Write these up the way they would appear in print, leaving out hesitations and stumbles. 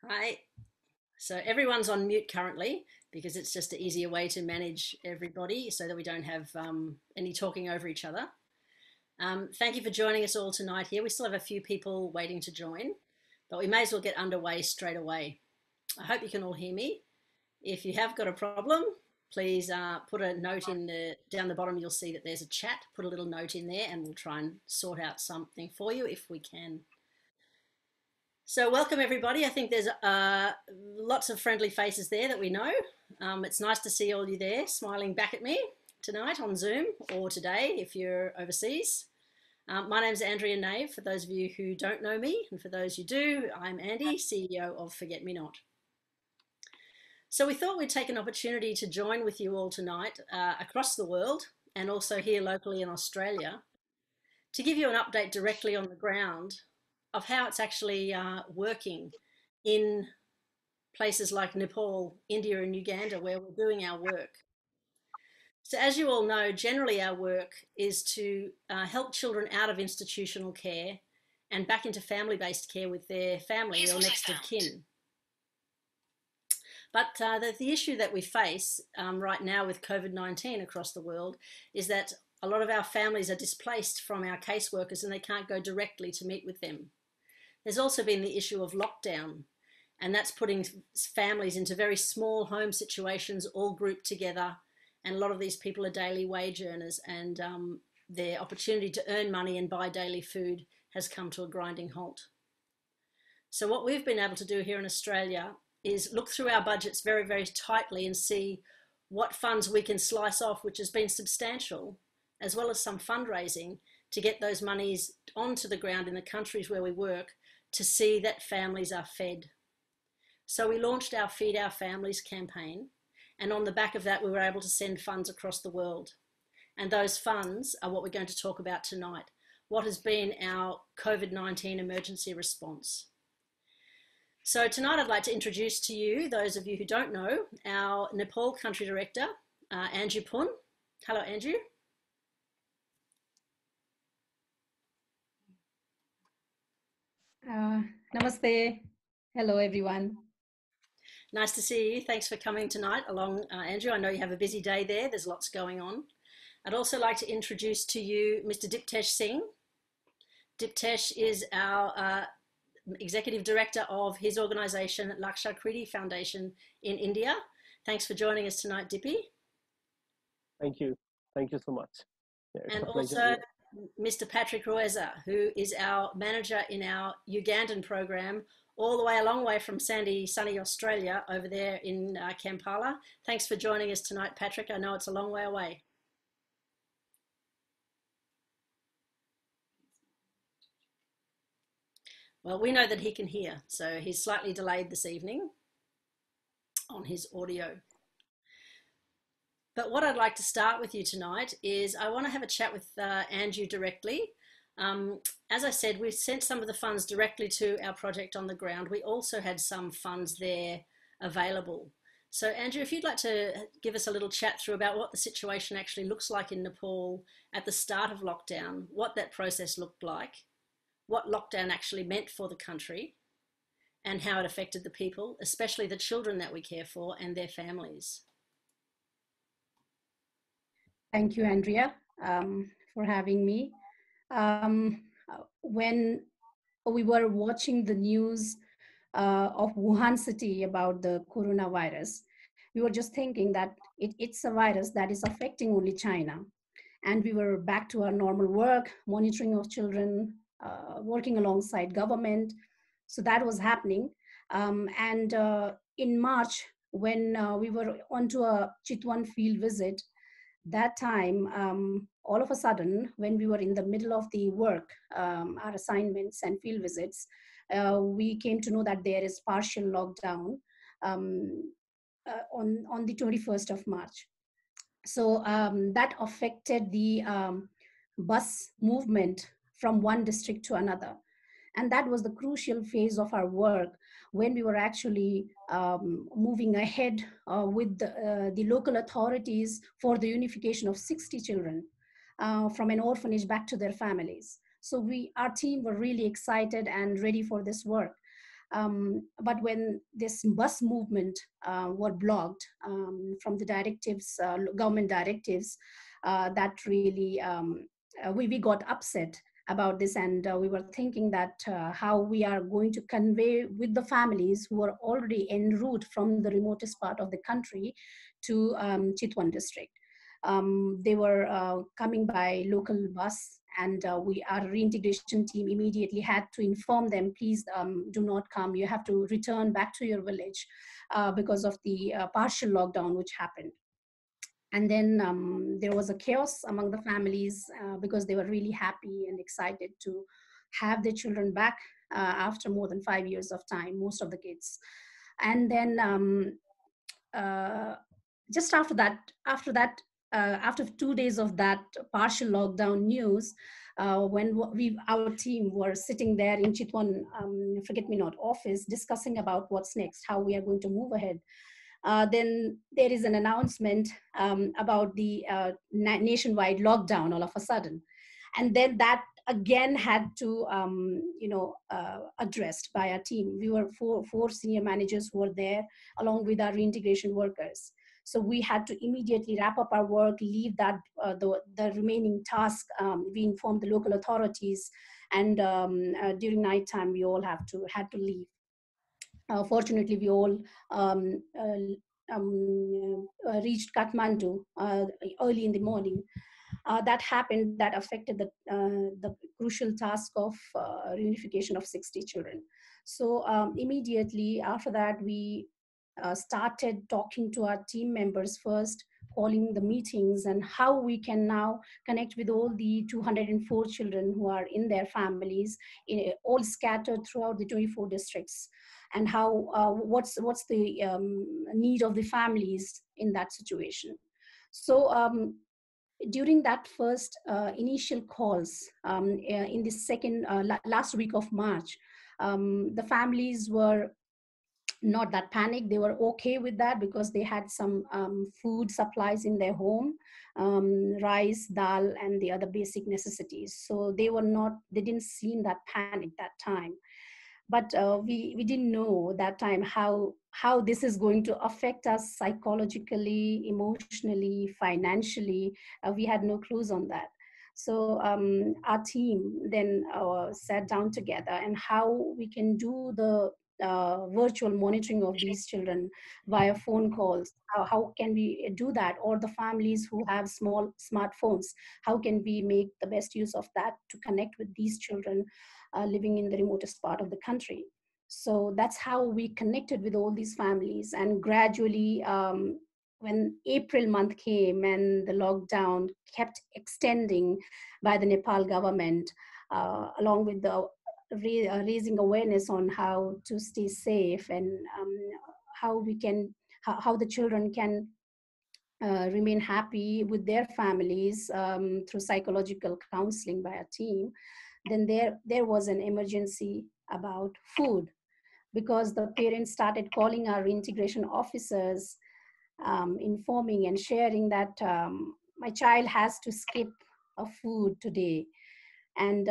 Hi. So everyone's on mute currently because it's just an easier way to manage everybody so that we don't have any talking over each other. Thank you for joining us all tonight here. We still have a few people waiting to join, but we may as well get underway straight away. I hope you can all hear me. If you have got a problem, please put a note down the bottom. You'll see that there's a chat. Put a little note in there and we'll try and sort out something for you if we can. So welcome everybody. I think there's lots of friendly faces there that we know. It's nice to see all you there smiling back at me tonight on Zoom or today if you're overseas. My name's Andrea Nave, for those of you who don't know me, and for those who do, I'm Andy, CEO of Forget Me Not. So we thought we'd take an opportunity to join with you all tonight across the world and also here locally in Australia to give you an update directly on the ground of how it's actually working in places like Nepal, India and Uganda where we're doing our work. So as you all know, generally our work is to help children out of institutional care and back into family-based care with their family or next of kin. But the issue that we face right now with COVID-19 across the world is that a lot of our families are displaced from our caseworkers and they can't go directly to meet with them. There's also been the issue of lockdown, and that's putting families into very small home situations, all grouped together. And a lot of these people are daily wage earners, and their opportunity to earn money and buy daily food has come to a grinding halt. So what we've been able to do here in Australia is look through our budgets very, very tightly and see what funds we can slice off, which has been substantial, as well as some fundraising to get those monies onto the ground in the countries where we work to see that families are fed. So we launched our Feed Our Families campaign, and on the back of that we were able to send funds across the world. And those funds are what we're going to talk about tonight. What has been our COVID-19 emergency response? So tonight I'd like to introduce to you, those of you who don't know, our Nepal Country Director, Anju Pun. Hello, Anju. Namaste. Hello, everyone. Nice to see you. Thanks for coming tonight along, Andrew. I know you have a busy day there. There's lots going on. I'd also like to introduce to you Mr. Diptesh Singh. Diptesh is our Executive Director of his organisation, Laksha Kriti Foundation in India. Thanks for joining us tonight, Dippy. Thank you. Thank you so much. Yeah, and also Mr. Patrick Rueza, who is our manager in our Ugandan program, all the way a long way from sunny Australia over there in Kampala. Thanks for joining us tonight, Patrick. I know it's a long way away. Well, we know that he can hear, so he's slightly delayed this evening on his audio. But what I'd like to start with you tonight is I want to have a chat with Andrew directly. As I said, we sent some of the funds directly to our project on the ground. We also had some funds there available. So Andrew, if you'd like to give us a little chat through about what the situation actually looks like in Nepal at the start of lockdown, what that process looked like, what lockdown actually meant for the country, and how it affected the people, especially the children that we care for and their families. Thank you, Andrea, for having me. When we were watching the news of Wuhan city about the coronavirus, we were just thinking that it's a virus that is affecting only China. And we were back to our normal work, monitoring of children, working alongside government. So that was happening. In March, when we were onto a Chitwan field visit, that time, all of a sudden, when we were in the middle of the work, our assignments and field visits, we came to know that there is partial lockdown on the 21st of March. So that affected the bus movement from one district to another. And that was the crucial phase of our work when we were actually moving ahead with the local authorities for the unification of 60 children from an orphanage back to their families. So our team were really excited and ready for this work. But when this bus movement were blocked from the directives, government directives, that really, we got upset about this, and we were thinking that how we are going to convey with the families who are already en route from the remotest part of the country to Chitwan district. They were coming by local bus, and our reintegration team immediately had to inform them, please do not come, you have to return back to your village because of the partial lockdown which happened. And then there was a chaos among the families because they were really happy and excited to have their children back after more than 5 years of time, most of the kids. And then uh, just after 2 days of that partial lockdown news, when our team were sitting there in Chitwan Forget Me Not office discussing about what's next, how we are going to move ahead, then there is an announcement about the nationwide lockdown all of a sudden. And then that again had to, addressed by our team. We were four senior managers who were there along with our reintegration workers. So we had to immediately wrap up our work, leave that the remaining task. We informed the local authorities, and during nighttime we all had to leave. Fortunately, we all reached Kathmandu early in the morning. That happened. That affected the crucial task of reunification of 60 children. So immediately after that, we started talking to our team members first, calling the meetings, and how we can now connect with all the 204 children who are in their families, all scattered throughout the 24 districts, and how what's the need of the families in that situation. So during that first initial calls in the second last week of March, the families were not that panicked. They were okay with that because they had some food supplies in their home, rice, dal, and the other basic necessities. So they didn't seem that panic that time. But we didn't know that time how this is going to affect us psychologically, emotionally, financially. We had no clues on that. So our team then sat down together, and how we can do the virtual monitoring of these children via phone calls. How can we do that? Or the families who have small smartphones, how can we make the best use of that to connect with these children living in the remotest part of the country? So that's how we connected with all these families. And gradually, when April month came and the lockdown kept extending by the Nepal government, along with the raising awareness on how to stay safe, and how the children can remain happy with their families through psychological counseling by a team, then there was an emergency about food, because the parents started calling our reintegration officers, informing and sharing that my child has to skip a food today. And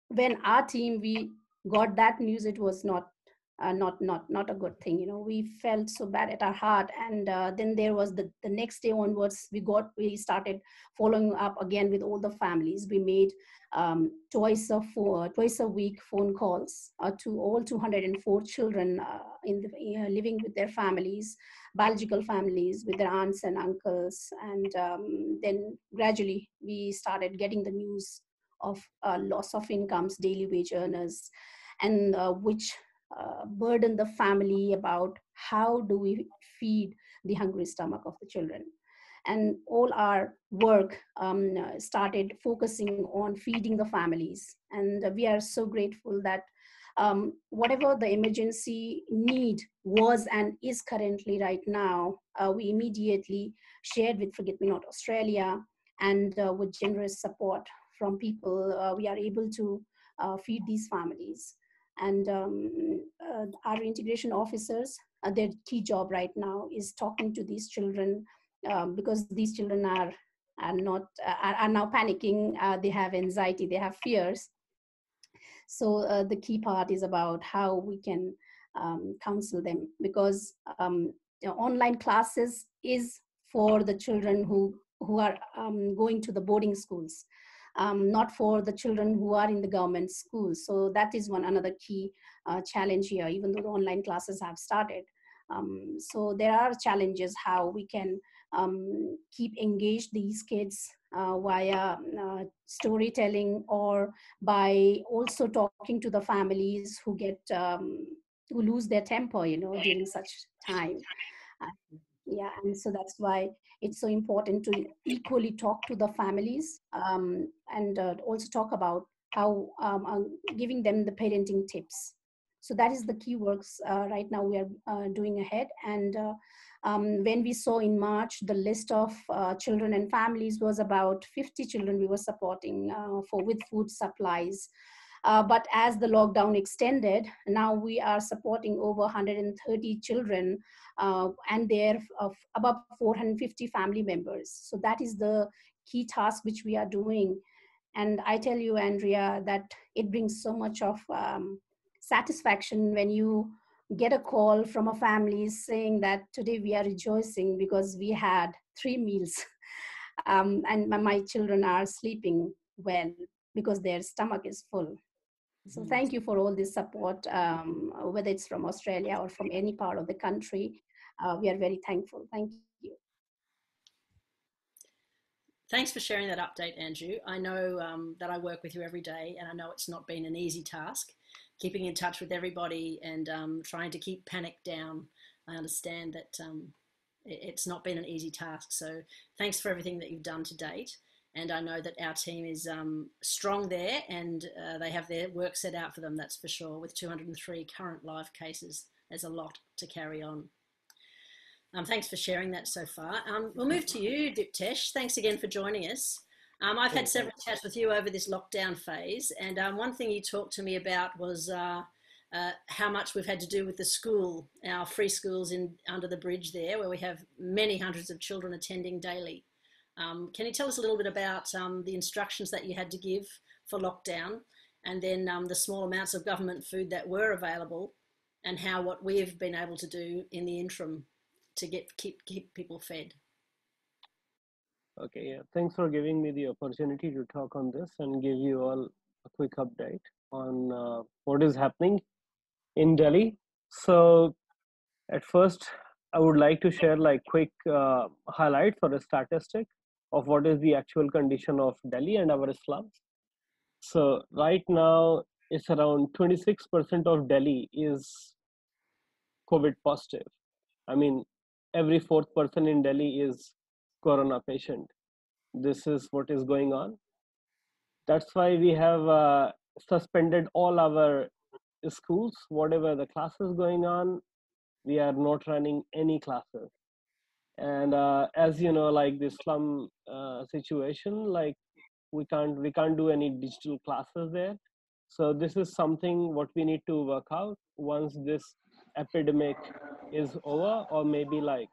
when our team, we got that news, it was not a good thing. We felt so bad at our heart. And then there was the next day onwards, we started following up again with all the families. We made twice a week phone calls to all 204 children living with their families, biological families, with their aunts and uncles. And then gradually we started getting the news of loss of incomes, daily wage earners, and which burden the family about how do we feed the hungry stomach of the children. And all our work started focusing on feeding the families. And we are so grateful that whatever the emergency need was and is currently right now, we immediately shared with Forget Me Not Australia, and with generous support from people, we are able to feed these families. And our integration officers, their key job right now is talking to these children, because these children are now panicking. They have anxiety, they have fears. So the key part is about how we can counsel them, because online classes is for the children who are going to the boarding schools, not for the children who are in the government schools. So that is one another key challenge here, even though the online classes have started. So there are challenges how we can keep engaged these kids via storytelling, or by also talking to the families who get who lose their temper, during such time. Yeah, and so that's why it's so important to equally talk to the families, and also talk about how giving them the parenting tips. So that is the key works right now we are doing ahead. And when we saw in March, the list of children and families was about 50 children we were supporting for with food supplies. But as the lockdown extended, now we are supporting over 130 children, and they're of above 450 family members. So that is the key task which we are doing. And I tell you, Andrea, that it brings so much of satisfaction when you get a call from a family saying that today we are rejoicing because we had 3 meals, and my children are sleeping well because their stomach is full. So thank you for all this support, whether it's from Australia or from any part of the country. We are very thankful. Thank you. Thanks for sharing that update, Andrew. I know that I work with you every day, and I know it's not been an easy task, keeping in touch with everybody and trying to keep panic down. I understand that it's not been an easy task. So thanks for everything that you've done to date. And I know that our team is strong there, and they have their work set out for them, that's for sure. With 203 current live cases, there's a lot to carry on. Thanks for sharing that so far. We'll move to you, Diptesh. Thanks again for joining us. I've had several chats with you over this lockdown phase, and one thing you talked to me about was how much we've had to do with the school, our free schools under the bridge there, where we have many hundreds of children attending daily. Can you tell us a little bit about the instructions that you had to give for lockdown, and then the small amounts of government food that were available, and how what we've been able to do in the interim to keep people fed? Okay, yeah. Thanks for giving me the opportunity to talk on this and give you all a quick update on what is happening in Delhi. So at first, I would like to share like quick highlights or a statistic of what is the actual condition of Delhi and our slums. So right now, it's around 26% of Delhi is COVID positive. I mean, every fourth person in Delhi is corona patient. This is what is going on. That's why we have suspended all our schools, whatever the classes going on. We are not running any classes. And as you know, like the slum situation, like we can't do any digital classes there. So this is something what we need to work out once this epidemic is over, or maybe like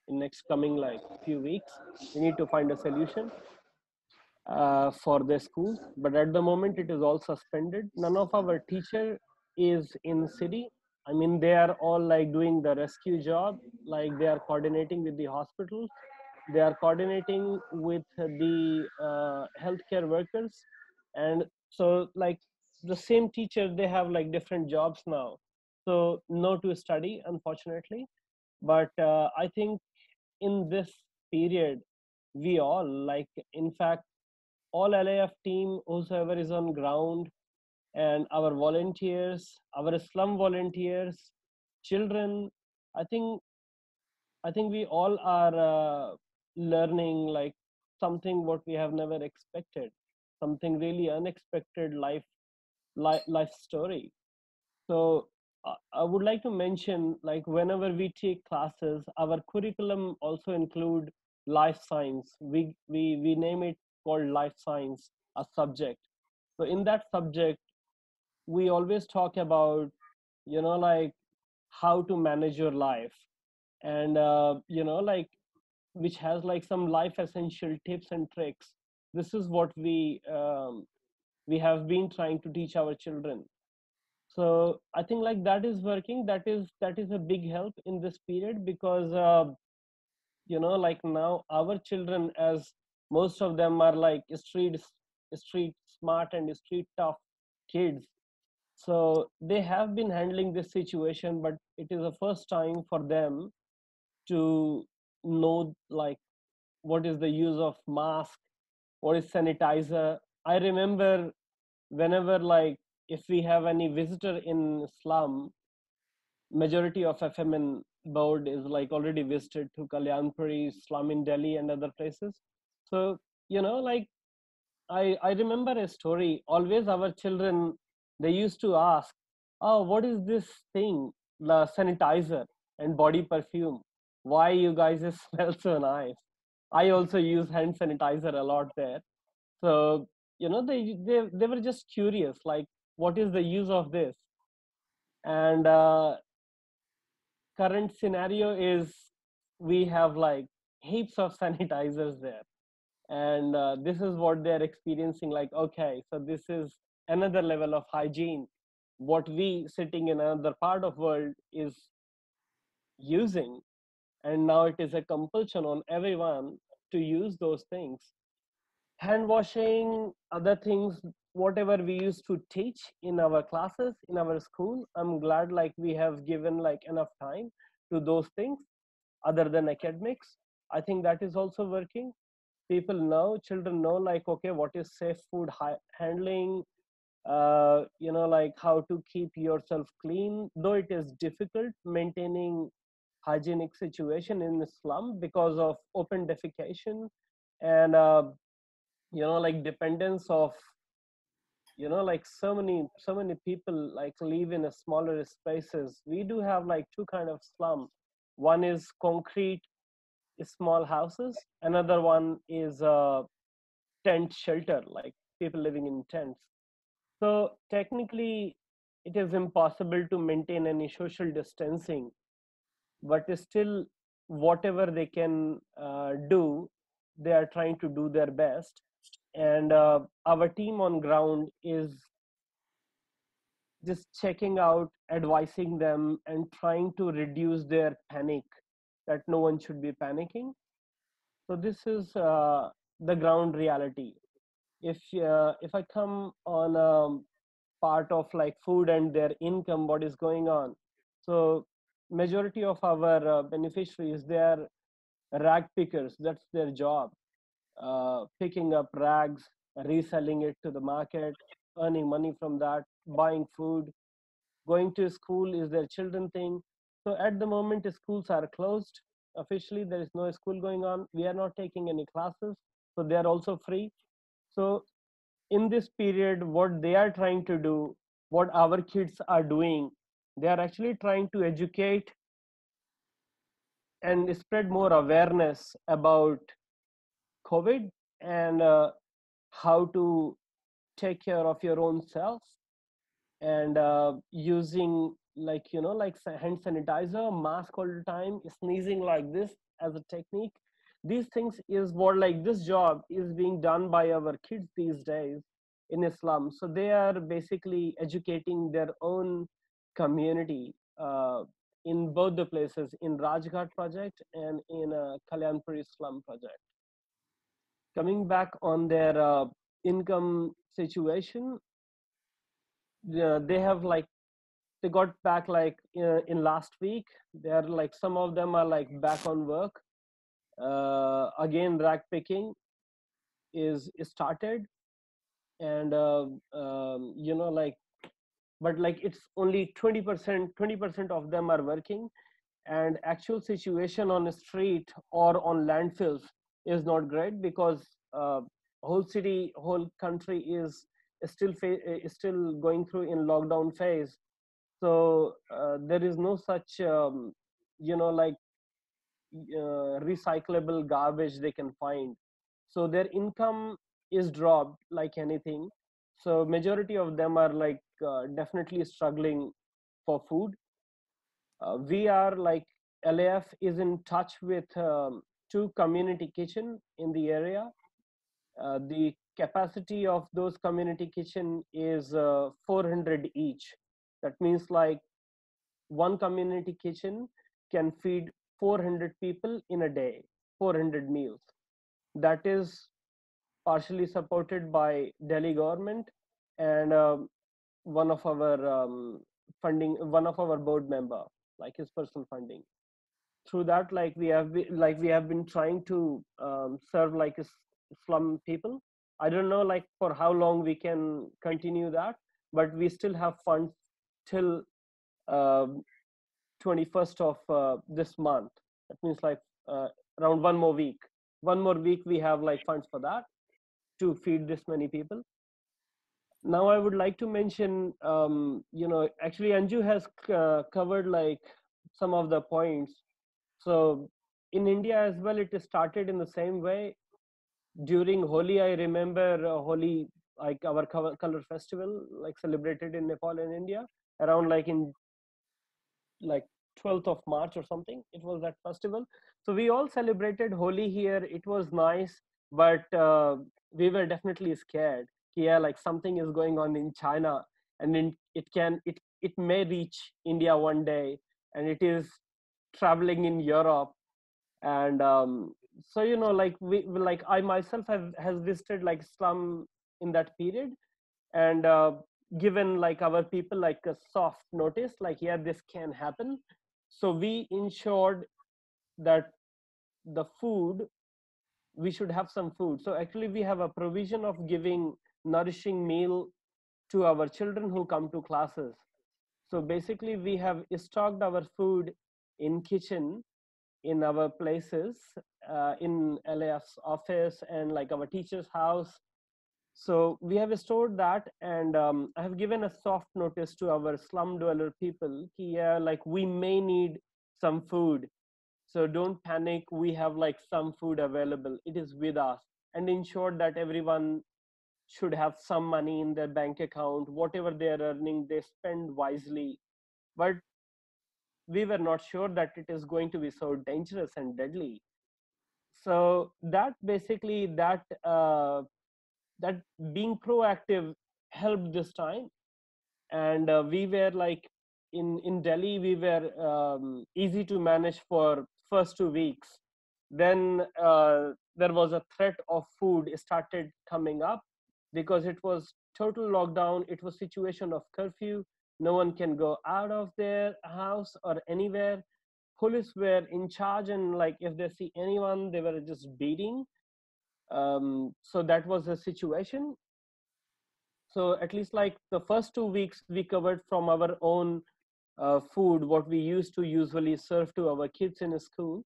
in next coming like few weeks. We need to find a solution for the schools. But at the moment, it is all suspended. None of our teacher is in city. I mean, they are all like doing the rescue job, like they are coordinating with the hospitals, they are coordinating with the healthcare workers. And so like the same teacher, they have like different jobs now, so no to study, unfortunately. But I think in this period, we all like, in fact, all LAF team, whosoever is on ground, and our volunteers, our slum volunteers, children, I think we all are learning like something what we have never expected, something really unexpected life story. So I would like to mention, like whenever we take classes, our curriculum also include life science. We name it called life science, a subject. So in that subject, we always talk about, like how to manage your life, and like which has like some life essential tips and tricks. This is what we have been trying to teach our children. So I think like that is working. That is a big help in this period, because like now our children, as most of them are like street smart and street tough kids, so they have been handling this situation, but it is the first time for them to know like what is the use of mask, what is sanitizer. I remember whenever, like, if we have any visitor in slum, majority of FMN board is like already visited to Kalyanpuri slum in Delhi and other places. So like, I remember a story. Always our children, they used to ask, "Oh, what is this thing? The sanitizer and body perfume. Why you guys smell so nice?" I also use hand sanitizer a lot there. So they were just curious, like, what is the use of this? And current scenario is we have like heaps of sanitizers there, and this is what they're experiencing, like, okay, so this is another level of hygiene what we sitting in another part of world is using, and now it is a compulsion on everyone to use those things. Hand washing, other things, whatever we used to teach in our classes in our school, I'm glad like we have given like enough time to those things other than academics. I think that is also working. People know, children know, like, okay, what is safe food handling, like how to keep yourself clean, though it is difficult maintaining hygienic situation in the slum because of open defecation and like dependence of like so many people like live in a smaller spaces. We do have like two kind of slum. One is concrete small houses, another one is tent shelter, like people living in tents. So technically it is impossible to maintain any social distancing, but still whatever they can do, they are trying to do their best. And our team on ground is just checking out, advising them, and trying to reduce their panic, that no one should be panicking. So this is the ground reality. If I come on part of like food and their income, what is going on? So majority of our beneficiaries, they are rag pickers. That's their job, picking up rags, reselling it to the market, earning money from that, buying food. Going to school is their children thing. So at the moment schools are closed officially, there is no school going on, we are not taking any classes, so they are also free. So in this period, what they are trying to do, what our kids are doing, they are actually trying to educate and spread more awareness about COVID, and how to take care of your own self, and using like like hand sanitizer, mask all the time, sneezing like this as a technique. These things is what, like, this job is being done by our kids these days in Islam. So they are basically educating their own community in both the places, in Rajghat project and in Kalyanpuri slum project. Coming back on their income situation, they have like, they got back like in last week. They're like, some of them are like back on work. Again, rag picking is started, and like, but like it's only 20% of them are working, and actual situation on the street or on landfills is not great, because whole city, whole country is still going through in lockdown phase. So there is no such like recyclable garbage they can find. So their income is dropped like anything. So majority of them are like definitely struggling for food. We are like, LAF is in touch with two community kitchen in the area. The capacity of those community kitchen is 400 each. That means like one community kitchen can feed 400 people in a day, 400 meals. That is partially supported by Delhi government and one of our funding, one of our board member, like his personal funding. Through that, like we have been trying to serve like slum people. I don't know like for how long we can continue that, but we still have funds till um 21st of this month. That means like uh, around one more week we have like funds for that to feed this many people. Now I would like to mention, actually Anju has covered like some of the points. So in India as well, it is started in the same way. During Holi, I remember Holi, like our color festival, like celebrated in Nepal and India around like in like 12th of March or something. It was that festival. So we all celebrated Holi here. It was nice, but we were definitely scared. Yeah, like something is going on in China, and it may reach India one day, and it is traveling in Europe. And so like like I myself have has visited like slum in that period, and given like our people like a soft notice like yeah, this can happen. So we ensured that the food, we should have some food. So actually we have a provision of giving nourishing meal to our children who come to classes. So basically we have stocked our food in kitchen in our places, in LAF's office and like our teacher's house. So we have stored that, and I have given a soft notice to our slum dweller people. Yeah, like we may need some food, so don't panic. We have like some food available. It is with us, and ensure that everyone should have some money in their bank account. Whatever they are earning, they spend wisely. But we were not sure that it is going to be so dangerous and deadly. So that basically that being proactive helped this time. And we were like in Delhi, we were easy to manage for first 2 weeks. Then there was a threat of food started coming up because it was total lockdown. It was situation of curfew. No one can go out of their house or anywhere. Police were in charge, and like if they see anyone, they were just beating. So that was the situation. So at least like the first 2 weeks we covered from our own food, what we used to usually serve to our kids in school.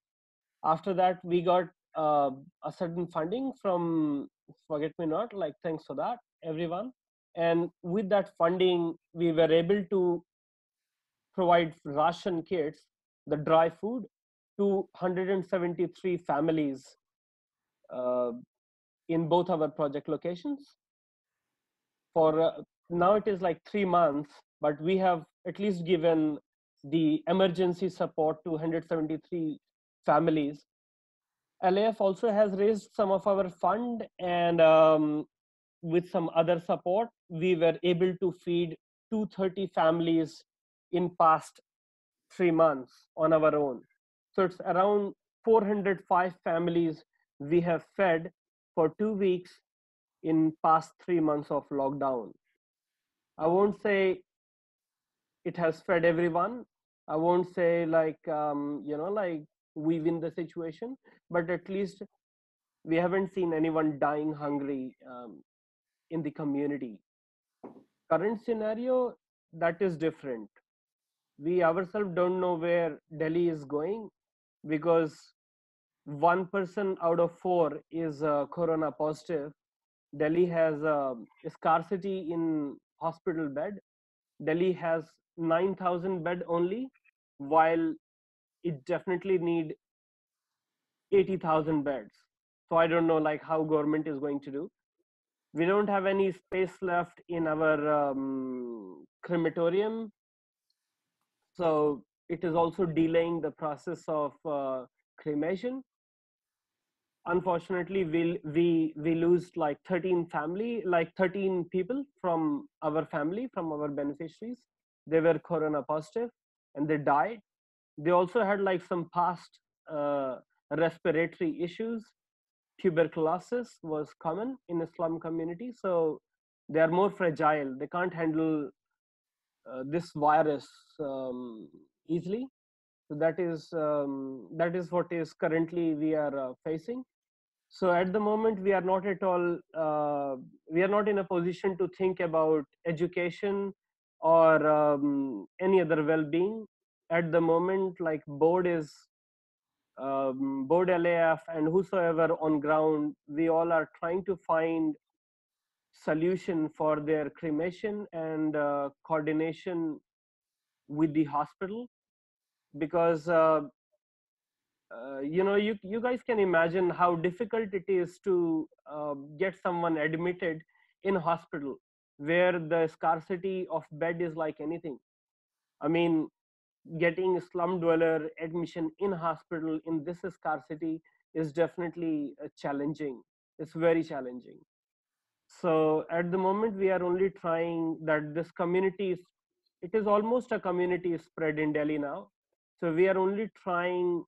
After that, we got a certain funding from Forget Me Not, like thanks for that, everyone. And with that funding, we were able to provide ration kits, the dry food, to 173 families uh, in both our project locations. For now it is like 3 months, but we have at least given the emergency support to 173 families. LAF also has raised some of our fund, and with some other support, we were able to feed 230 families in past 3 months on our own. So it's around 405 families we have fed for 2 weeks in past 3 months of lockdown. I won't say it has fed everyone. I won't say like like we win the situation, but at least we haven't seen anyone dying hungry in the community. Current scenario, that is different. We ourselves don't know where Delhi is going, because one person out of four is corona positive. Delhi has a scarcity in hospital bed. Delhi has 9,000 bed only, while it definitely need 80,000 beds. So I don't know like how government is going to do. We don't have any space left in our crematorium, so it is also delaying the process of cremation. Unfortunately, we lose like 13 family, like 13 people from our family, from our beneficiaries. they were corona positive and they died. They also had like some past respiratory issues. Tuberculosis was common in the slum community, so they are more fragile. They can't handle this virus easily. So that is what is currently we are facing. So at the moment, we are not at all, we are not in a position to think about education or any other well-being. At the moment, like board LAF and whosoever on ground, we all are trying to find solution for their cremation and coordination with the hospital, because you guys can imagine how difficult it is to get someone admitted in hospital where the scarcity of bed is like anything. I mean, getting slum dweller admission in hospital in this scarcity is definitely challenging. It's very challenging. So at the moment, we are only trying that this community is, it is almost a community spread in Delhi now. So we are only trying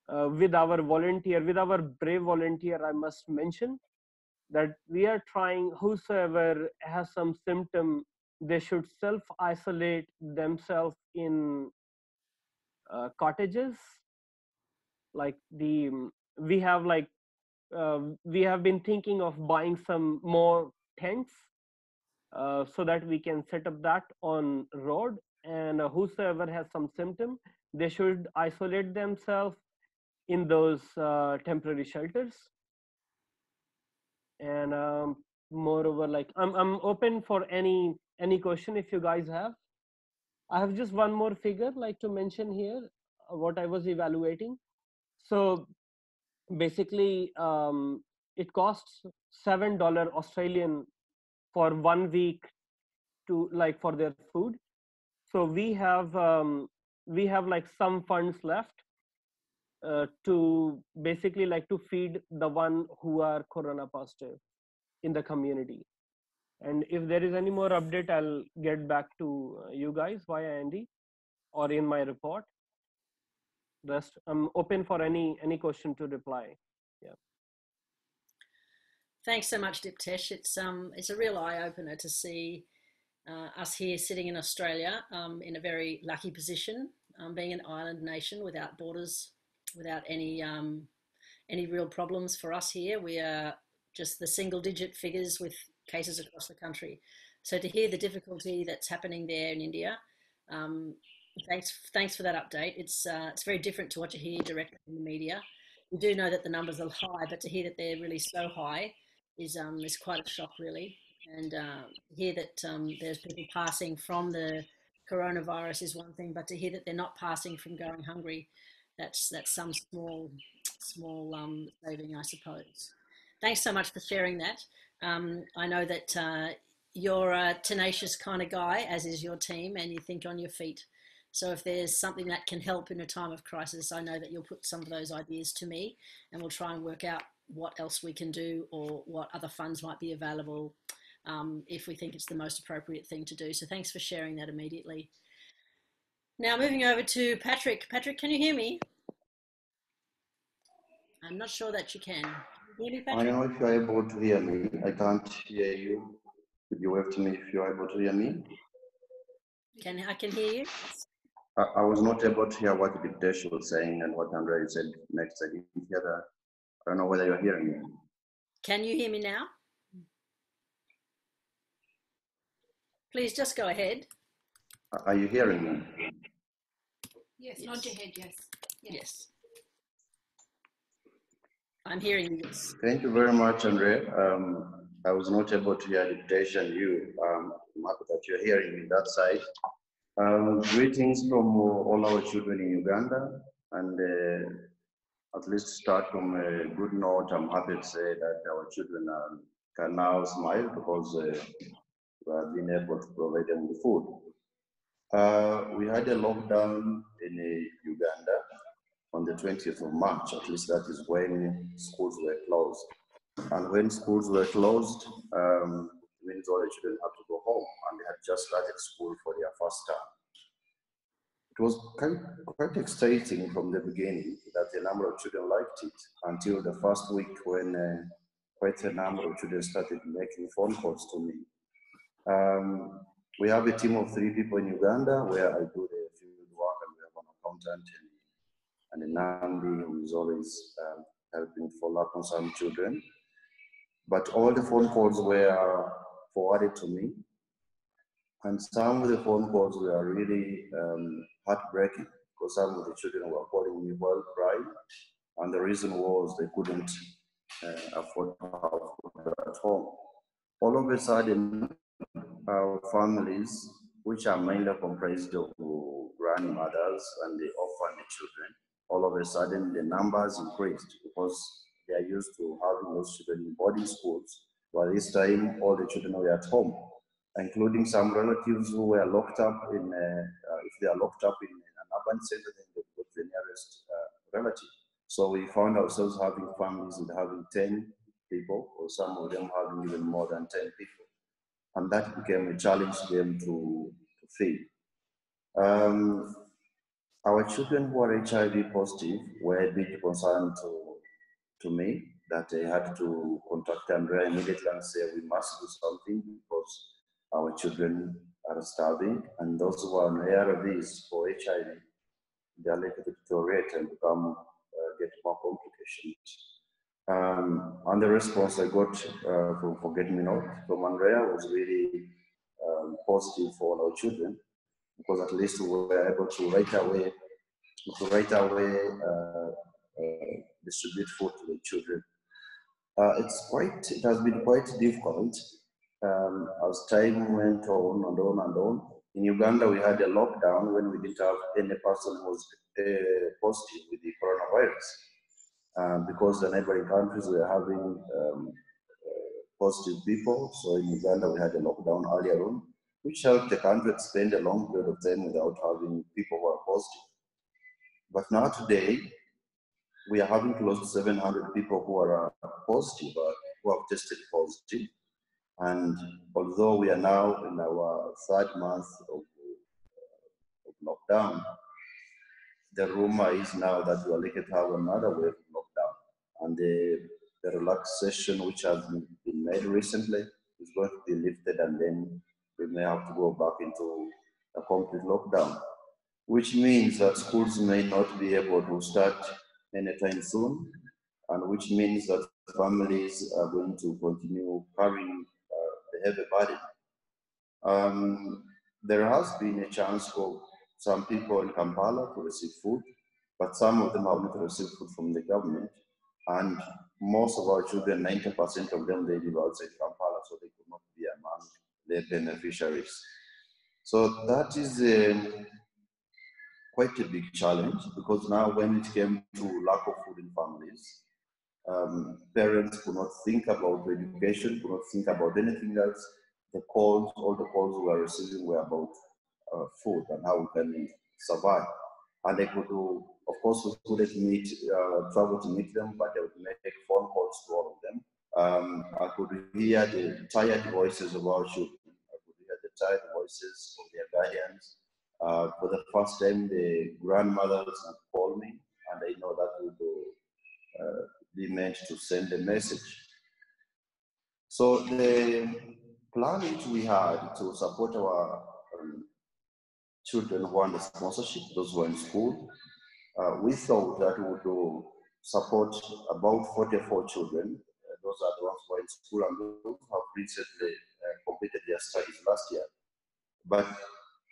with our volunteer, with our brave volunteer, I must mention that we are trying, whosoever has some symptom, they should self-isolate themselves in cottages. Like we have like, we have been thinking of buying some more tents so that we can set up that on road, and whosoever has some symptom, they should isolate themselves in those temporary shelters. And moreover, like I'm open for any question if you guys have. I have just one more figure like to mention here, what I was evaluating. So basically it costs $7 Australian for 1 week to like for their food. So we have like some funds left to basically like to feed the one who are corona positive in the community. And if there is any more update, I'll get back to you guys via Andy or in my report. Rest, I'm open for any question to reply. Yeah. Thanks so much, Diptesh. It's a real eye opener to see us here sitting in Australia in a very lucky position, being an island nation without borders, without any real problems for us here. We are just the single-digit figures with cases across the country. So to hear the difficulty that's happening there in India, thanks for that update. It's very different to what you hear directly in the media. We do know that the numbers are high, but to hear that they're really so high is quite a shock, really. And hear that there's people passing from the coronavirus is one thing, but to hear that they're not passing from going hungry, that's some small saving, I suppose. Thanks so much for sharing that. I know that you're a tenacious kind of guy, as is your team, and you think on your feet. So if there's something that can help in a time of crisis, I know that you'll put some of those ideas to me, and we'll try and work out what else we can do or what other funds might be available if we think it's the most appropriate thing to do. So thanks for sharing that immediately. Now moving over to Patrick. Patrick, can you hear me? I'm not sure that you can. Hear me, Patrick? I don't know if you're able to hear me. I can't hear you. Could you wave to me if you're able to hear me? I can hear you. I was not able to hear what Diptesh was saying and what Andrea said next. I didn't hear that. I don't know whether you're hearing me. Can you hear me now? Please just go ahead. Are you hearing me? Yes, nod your head, yes. Yes. I'm hearing you, yes. Thank you very much, Andrea. I was not able to hear Diptesh and you. I'm happy that you're hearing me that side. Greetings from all our children in Uganda, and at least start from a good note. I'm happy to say that our children can now smile because we have been able to provide them with food. We had a lockdown in Uganda on the 20th of March, at least that is when schools were closed. And when schools were closed, means all the children have to go home, and they had just started school for their first term. It was quite exciting from the beginning that a number of children liked it until the first week when quite a number of children started making phone calls to me. We have a team of 3 people in Uganda where I do the field work, and we have an accountant and a Nandi who is always helping follow up on some children. But all the phone calls were forwarded to me, and some of the phone calls were really heartbreaking because some of the children were calling me while crying, and the reason was they couldn't afford to have food at home. All of a sudden, our families, which are mainly comprised of grandmothers and the orphan children, all of a sudden the numbers increased because they are used to having those children in boarding schools. By this time, all the children were at home, including some relatives who were locked up in, if they are locked up in an urban center, then they go to the nearest relative. So we found ourselves having families with having 10 people, or some of them having even more than 10 people. And that became a challenge to them to feed. Our children who are HIV positive were a big concern to me, that I had to contact Andrea immediately and say we must do something because our children are starving, and those who are on ARVs for HIV, they are likely to deteriorate and become get more complications. And the response I got from Forget Me Not from Andrea was really positive for all our children, because at least we were able to right away distribute food to the children. It has been quite difficult as time went on and on and on. In Uganda, we had a lockdown when we didn't have any person who was positive with the coronavirus, because the neighboring countries were having positive people. So in Uganda, we had a lockdown earlier on, which helped the country to spend a long period of time without having people who are positive. But now today, we are having close to 700 people who are positive, who have tested positive. And although we are now in our third month of lockdown, the rumor is now that we are likely to have another wave of lockdown. And the relaxation which has been made recently is going to be lifted, and then we may have to go back into a complete lockdown, which means that schools may not be able to start anytime soon, and which means that families are going to continue carrying the heavy burden. There has been a chance for some people in Kampala to receive food, but some of them have not received food from the government. And most of our children, 90% of them, they live outside Kampala, so they could not be among the beneficiaries. So that is quite a big challenge, because now when it came to lack of food in families, parents could not think about education, could not think about anything else. All the calls we were receiving were about food and how we can survive. And they could do, of course, we couldn't travel to meet them, but they would make phone calls to all of them. I could hear the tired voices of our children. I could hear the tired voices of their guardians. For the first time, the grandmothers would call me, and I know that would be meant to send a message. So the plan which we had to support our children who are under sponsorship, those who are in school, we thought that we would support about 44 children. Those are the ones who are in school and those who have recently completed their studies last year. But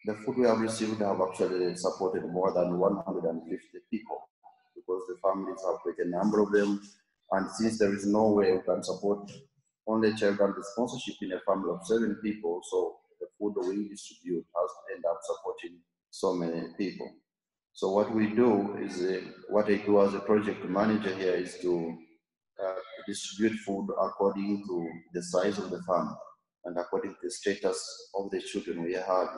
the food we have received have actually supported more than 150 people, because the families have quite a number of them. And since there is no way we can support only child under sponsorship in a family of 7 people, so the food we distribute has to end up supporting so many people. So what we do is, what I do as a project manager here is to distribute food according to the size of the family and according to the status of the children we have.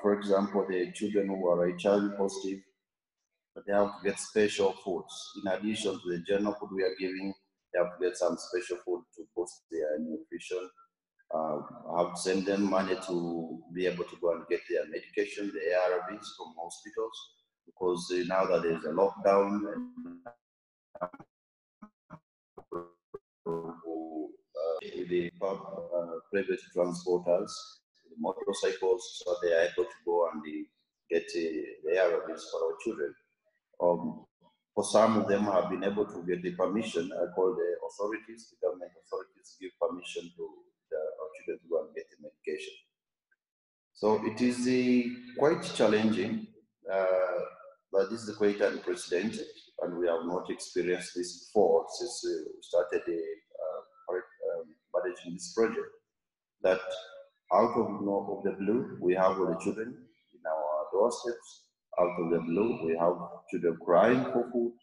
For example, the children who are HIV positive, they have to get special foods. In addition to the general food we are giving, they have to get some special food to boost their nutrition. I have to send them money to be able to go and get their medication, the ARVs from hospitals, because now that there's a lockdown, the private transporters, the motorcycles, so they are able to go and get the ARVs for our children. For some of them have been able to get the permission. I call the authorities, the government authorities give permission to our children to go and get the medication. So it is quite challenging, but this is quite unprecedented, and we have not experienced this before since we started managing this project. That out of the blue, we have all the children in our doorsteps. Out of the blue, we have children crying for food.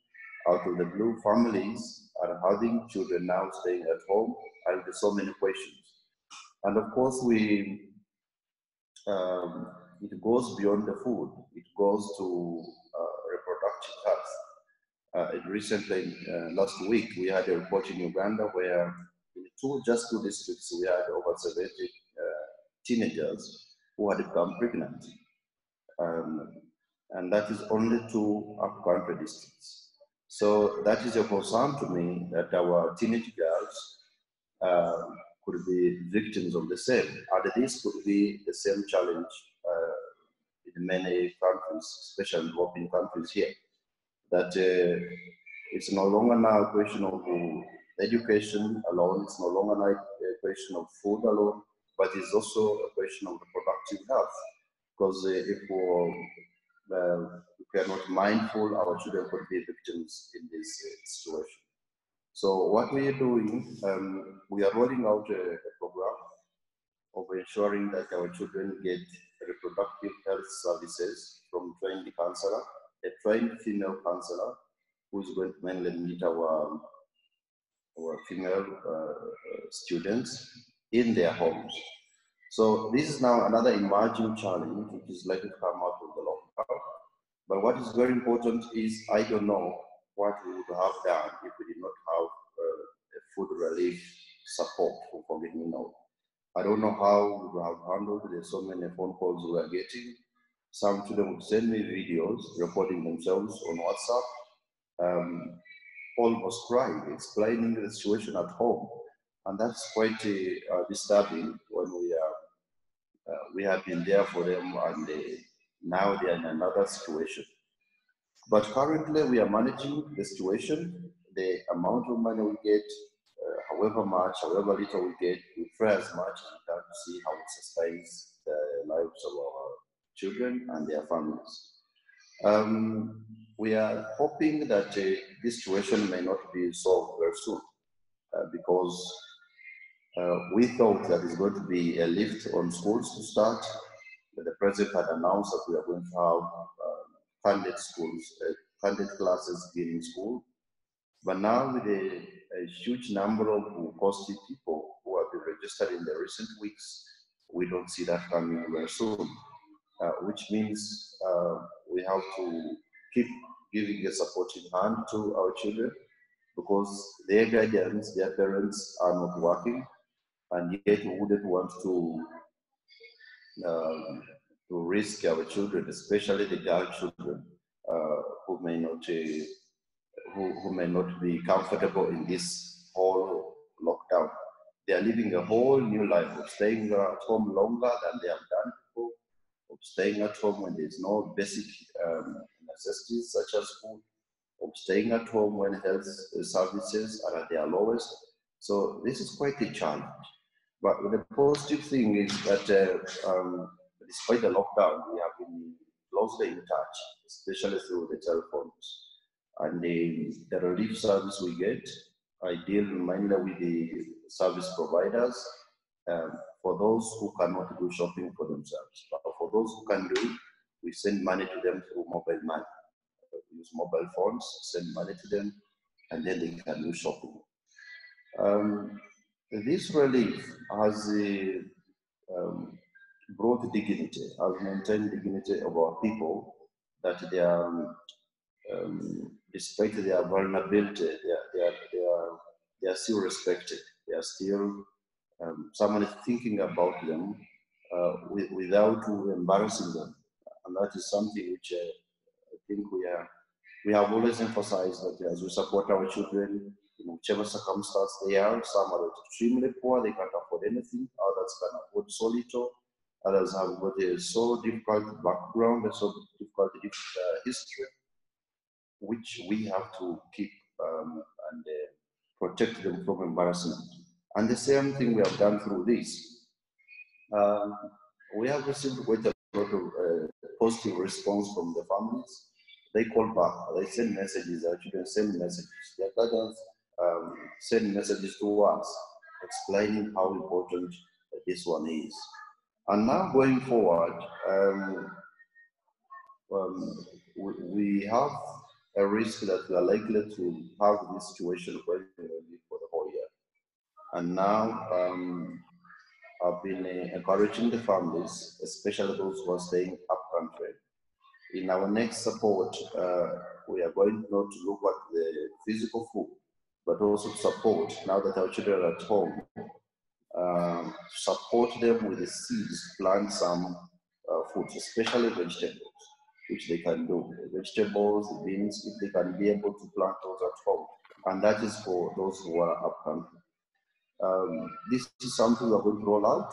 Out of the blue, families are having children now staying at home, and there's so many questions. And of course, it goes beyond the food. It goes to reproductive health. Recently, last week, we had a report in Uganda where in just two districts, we had over 70 teenagers who had become pregnant. And that is only two up-country districts. So that is a concern to me that our teenage girls could be victims of the same. And this could be the same challenge in many countries, especially developing countries here. That it's no longer now a question of education alone, it's no longer now a question of food alone, but it's also a question of reproductive health. Because if we are not mindful, our children could be victims in this situation. So what we are doing, we are rolling out a program of ensuring that our children get reproductive health services from trained counselor, a trained female counselor who is going to mainly meet our female students in their homes. So this is now another emerging challenge which is likely to come out of the lockdown. But what is very important is I don't know what we would have done if we did not have a food relief support for COVID-19. I don't know how we would have handled. There's so many phone calls we are getting. Some children would send me videos recording themselves on WhatsApp, almost crying, explaining the situation at home. And that's quite disturbing when we have been there for them and now they are in another situation. But currently we are managing the situation. The amount of money we get, however much, however little we get, we try as much as we can to see how it sustains the lives of our children and their families. We are hoping that this situation may not be solved very soon because we thought that it's going to be a lift on schools to start. But the president had announced that we are going to have 100 schools, 100 classes in school. But now with a huge number of positive people who have been registered in the recent weeks, we don't see that coming very soon, which means we have to keep giving a supporting hand to our children because their guardians, their parents are not working, and yet we wouldn't want to risk our children, especially the girl children, who may not be comfortable in this whole lockdown. They are living a whole new life of staying at home longer than they have done before, of staying at home when there's no basic necessities such as food, of staying at home when health services are at their lowest. So this is quite a challenge. But the positive thing is that despite the lockdown, we have been closely in touch, especially through the telephones. And the relief service we get, I deal mainly with the service providers for those who cannot do shopping for themselves. But for those who can do, we send money to them through mobile money. We use mobile phones, send money to them, and then they can do shopping. This relief has brought dignity, has maintained dignity of our people, that they are, despite their vulnerability, they are still respected. They are still someone is thinking about them without embarrassing them. And that is something which I think we have always emphasized, that as we support our children in whichever circumstance they are. Some are extremely poor, they can't afford anything. Others can afford so little. Others have got a so difficult background, a so difficult history, which we have to keep and protect them from embarrassment. And the same thing we have done through this. We have received quite a lot of positive response from the families. They call back, they send messages, our children send messages. Their guardians send messages to us, explaining how important this one is. And now going forward, we have a risk that we are likely to have this situation going for the whole year. And now I've been encouraging the families, especially those who are staying up country. In our next support, we are going not to look at the physical food, but also to support, now that our children are at home, support them with the seeds, plant some foods, especially vegetables, which they can do. Vegetables, beans, if they can be able to plant those at home. And that is for those who are up country. This is something we're going to roll out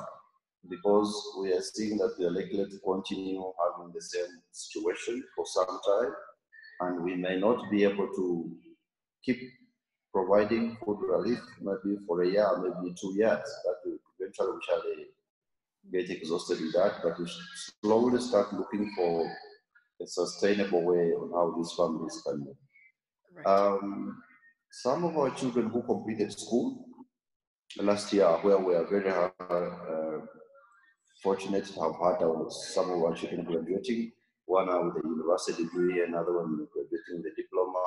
because we are seeing that we are likely to continue having the same situation for some time, and we may not be able to keep providing food relief maybe for a year, maybe 2 years. That eventually we shall get exhausted with that, but we should slowly start looking for a sustainable way on how these families can move. Right. Some of our children who completed school last year, where we are very fortunate to have had some of our children graduating, one with a university degree, another one graduating with a diploma,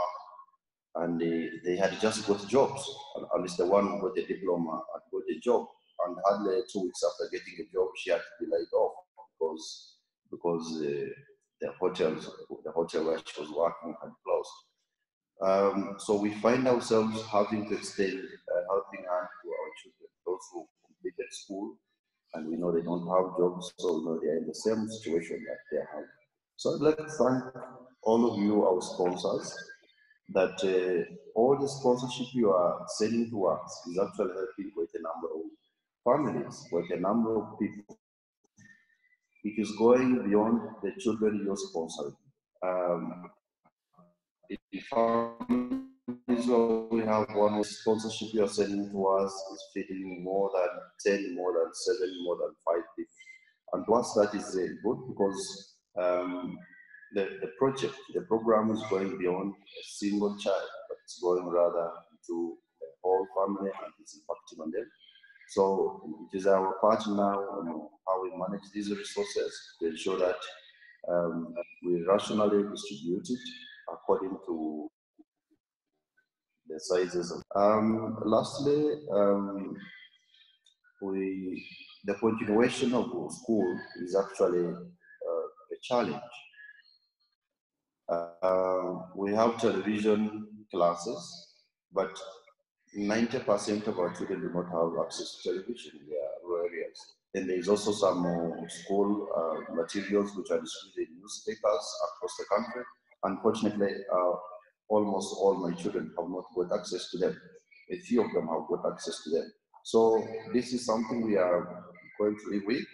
and they had just got jobs. At least the one who got a diploma had got a job, and hardly 2 weeks after getting a job, she had to be laid off because the hotel where she was working had closed. So we find ourselves having to extend helping hand to our children, those who completed school, and we know they don't have jobs, so we know they are in the same situation that they have. So I'd like to thank all of you, our sponsors, that all the sponsorship you are sending to us is actually helping with a number of families, with a number of people. It is going beyond the children you're sponsoring. In families where we have one sponsorship you are sending to us is feeding more than 10, more than 7, more than 5 people. And to us that is good because the program is going beyond a single child, but it's going rather to the whole family and it's impacting on them. So it is our part now on how we manage these resources to ensure that we rationally distribute it according to the sizes. Lastly, the continuation of school is actually a challenge. We have television classes, but 90% of our children do not have access to television in their rural areas. And there is also some school materials which are distributed in newspapers across the country. Unfortunately, almost all my children have not got access to them. A few of them have got access to them. So this is something we are going to live with.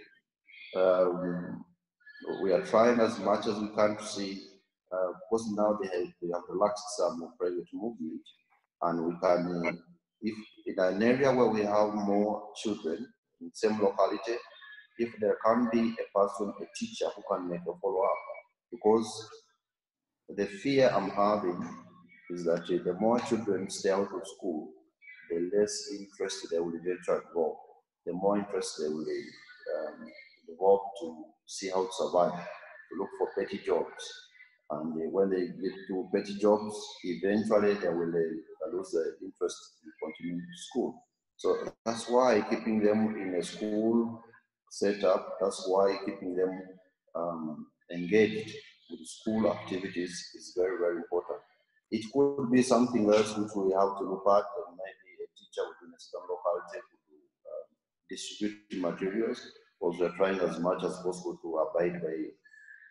We are trying as much as we can to see, because now they have relaxed some private movement, and we can, if in an area where we have more children in the same locality, if there can be a person, a teacher who can make a follow-up, because the fear I'm having is that the more children stay out of school, the less interest they will eventually go. The more interest they will develop to see how to survive, to look for petty jobs. And when they get to petty jobs, eventually they will lose the interest in continuing school. So that's why keeping them in a school setup, that's why keeping them engaged with school activities is very, very important. It could be something else which we have to look at, and maybe a teacher within a certain locality could distributing materials, because we're trying as much as possible to abide by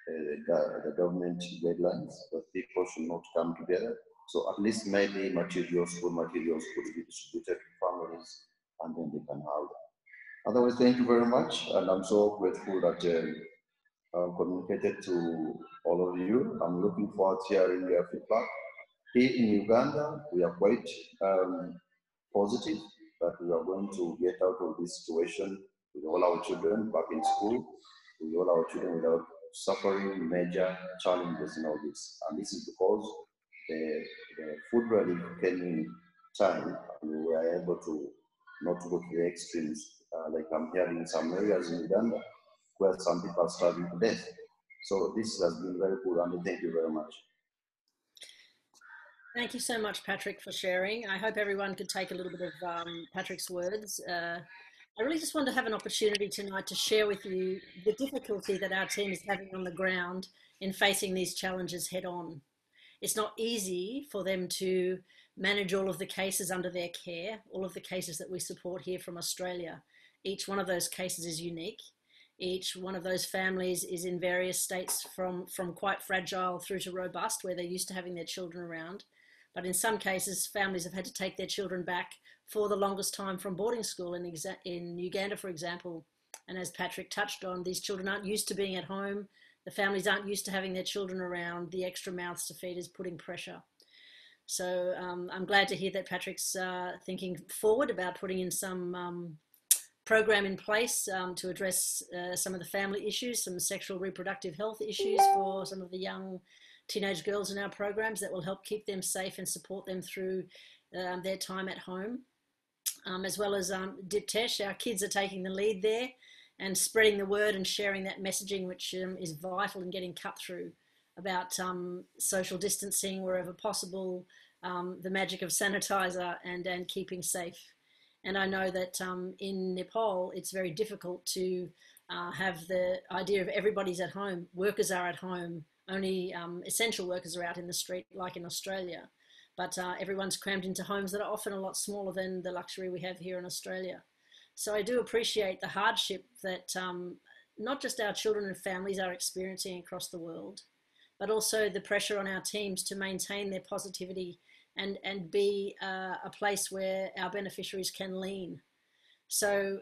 the government guidelines, but people should not come together. So at least maybe materials, food materials could be distributed to families and then they can have them. Otherwise, thank you very much. And I'm so grateful that communicated to all of you. I'm looking forward to hearing your feedback. Here in Uganda, we are quite positive that we are going to get out of this situation with all our children back in school, with all our children without suffering major challenges in all this. And this is because the food relief came in time and we were able to not go to the extremes. Like I'm hearing in some areas in Uganda where some people are starving to death. So this has been very good, and thank you very much. Thank you so much, Patrick, for sharing. I hope everyone could take a little bit of Patrick's words. I really just wanted to have an opportunity tonight to share with you the difficulty that our team is having on the ground in facing these challenges head on. It's not easy for them to manage all of the cases under their care, all of the cases that we support here from Australia. Each one of those cases is unique. Each one of those families is in various states from quite fragile through to robust, where they're used to having their children around. But in some cases, families have had to take their children back for the longest time from boarding school in Uganda, for example. And as Patrick touched on, these children aren't used to being at home. The families aren't used to having their children around. The extra mouths to feed is putting pressure. So I'm glad to hear that Patrick's thinking forward about putting in some program in place to address some of the family issues, some sexual reproductive health issues for some of the young teenage girls in our programs that will help keep them safe and support them through their time at home. As well as Diptesh, our kids are taking the lead there and spreading the word and sharing that messaging, which is vital in getting cut through about social distancing wherever possible, the magic of sanitizer and keeping safe. And I know that in Nepal, it's very difficult to have the idea of everybody's at home. Workers are at home. Only essential workers are out in the street, like in Australia. But everyone's crammed into homes that are often a lot smaller than the luxury we have here in Australia. So I do appreciate the hardship that not just our children and families are experiencing across the world, but also the pressure on our teams to maintain their positivity and be a place where our beneficiaries can lean. So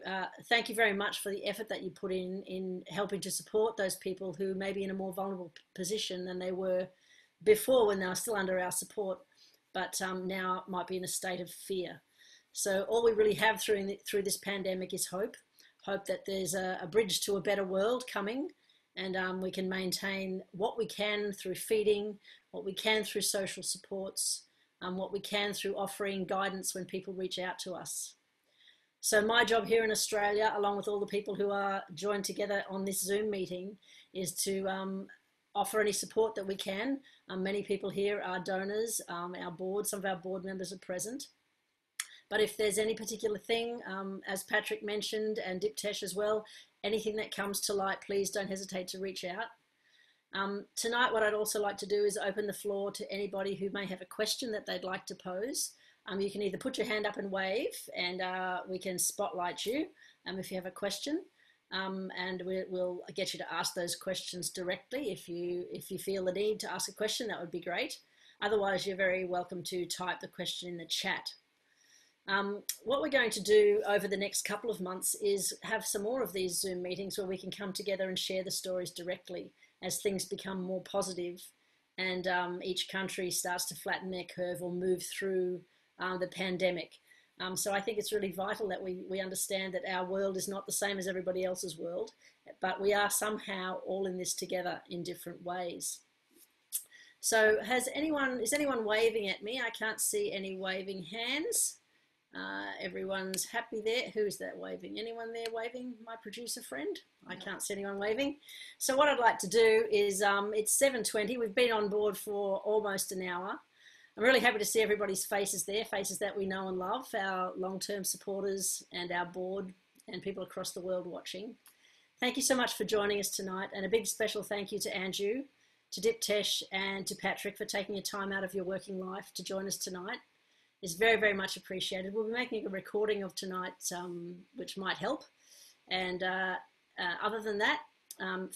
thank you very much for the effort that you put in helping to support those people who may be in a more vulnerable position than they were before when they were still under our support, but now might be in a state of fear. So all we really have through this pandemic is hope that there's a bridge to a better world coming, and we can maintain what we can through feeding, what we can through social supports, what we can through offering guidance when people reach out to us. So my job here in Australia, along with all the people who are joined together on this Zoom meeting, is to offer any support that we can. Many people here are donors. Our board, some of our board members are present. But if there's any particular thing, as Patrick mentioned, and Diptesh as well, anything that comes to light, please don't hesitate to reach out. Tonight, what I'd also like to do is open the floor to anybody who may have a question that they'd like to pose. You can either put your hand up and wave, and we can spotlight you if you have a question, and we'll get you to ask those questions directly. If you feel the need to ask a question, that would be great. Otherwise, you're very welcome to type the question in the chat. What we're going to do over the next couple of months is have some more of these Zoom meetings where we can come together and share the stories directly as things become more positive and each country starts to flatten their curve or move through the pandemic. So I think it's really vital that we understand that our world is not the same as everybody else's world, but we are somehow all in this together in different ways. So is anyone waving at me? I can't see any waving hands. Everyone's happy there. Who's that waving? Anyone there waving? My producer friend? I can't see anyone waving. So what I'd like to do is, it's 7:20. We've been on board for almost an hour. I'm really happy to see everybody's faces there, faces that we know and love, our long-term supporters and our board and people across the world watching. Thank you so much for joining us tonight, and a big special thank you to Andrew, to Diptesh and to Patrick for taking your time out of your working life to join us tonight. It's very, very much appreciated. We'll be making a recording of tonight, which might help. And other than that,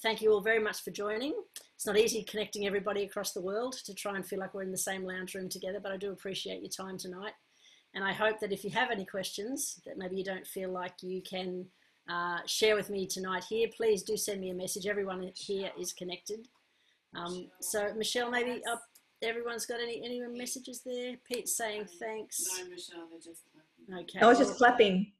thank you all very much for joining. It's not easy connecting everybody across the world to try and feel like we're in the same lounge room together, but I do appreciate your time tonight. And I hope that if you have any questions that maybe you don't feel like you can share with me tonight here, please do send me a message. Everyone here is connected. So Michelle, maybe everyone's got any messages there? Pete's saying thanks. No, Michelle, they're just clapping. Okay. I was just clapping.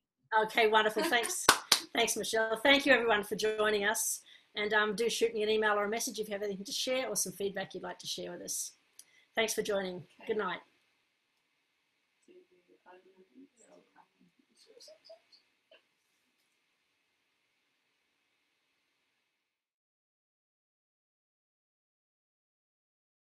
Okay, wonderful. Thanks. Thanks, Michelle. Thank you, everyone, for joining us. And do shoot me an email or a message if you have anything to share or some feedback you'd like to share with us. Thanks for joining. Okay. Good night.